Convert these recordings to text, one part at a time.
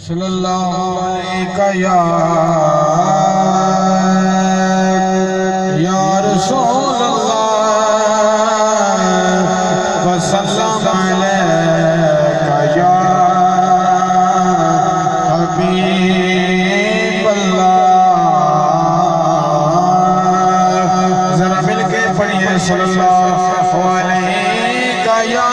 सल्लल्लाहु अलैहि या रसूल अल्लाह वसल्लम अलैका या हबीब अल्लाह। जरा मिलके पढ़िए सल्लल्लाहु अलैका या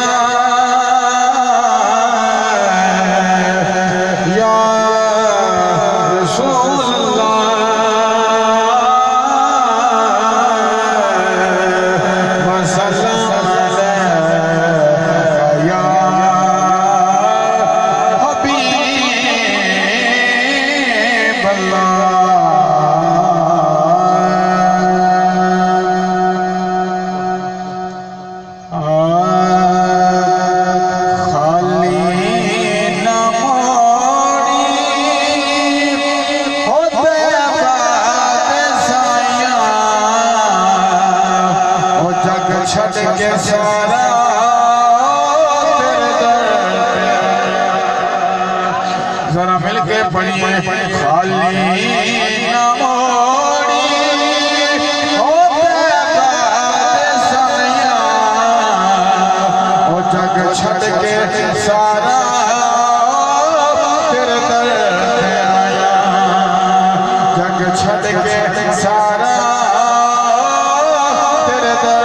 के सारा तेरे दर जरा मिलके पढ़िए खाली ना मोड़ी होते बात साया ओ जग छड़ के सारा तेरे दर आया जग छड़ के सारा तेरे दर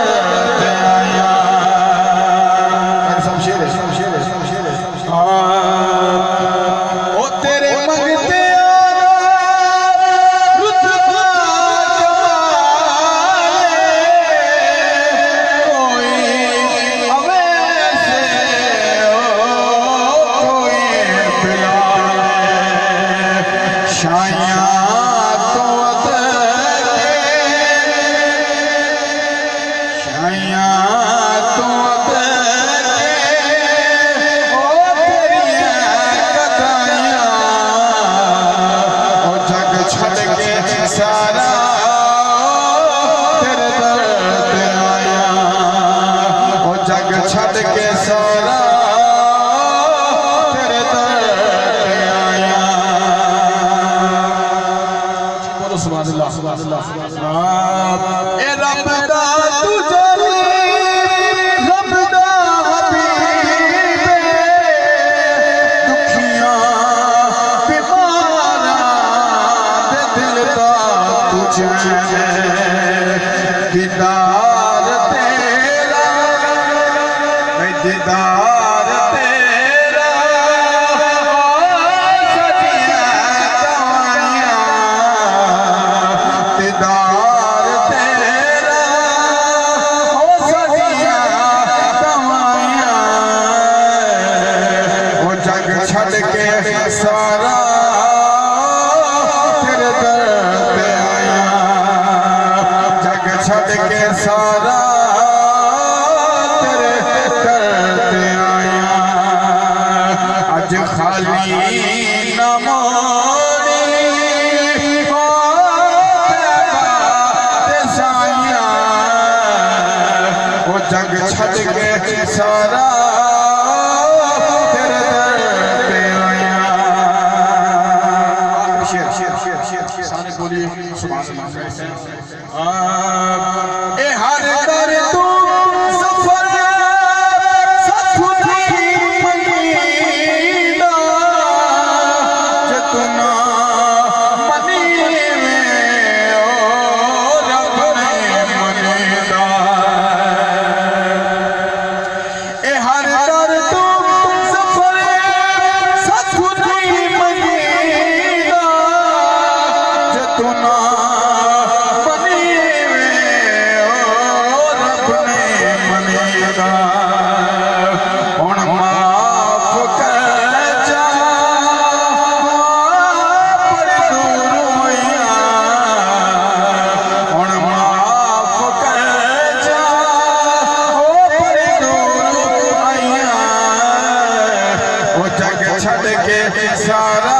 सारा तेरे दर पे आया ओ जग छड़ के सारा तेरे दर पे आया। बोलो सुभान अल्लाह सुभान अल्लाह। ए रब दा तू जली रब दा हबीब दुखियां बीमारां दे दिल दा दीदार तेरा दीदार तेरा सजिया दवाइयां दीदार तेरा सजिया दवाइयां वो जग छड़ के सारा तेरे दर पे आया जग छड़ के सारा तेरे दर पे आया। अज खाली न मोड़ी साइया वो जग छड़ के सारा तेरे दर पे आया। सारे बोलिए सुभान अल्लाह। ए हर दर तू सफर सतुनी मनीदा जतना मनी में ओ रब ने मनीदा। ए हर दर तू सफर सतुनी मनीदा जतना छड़ के सारा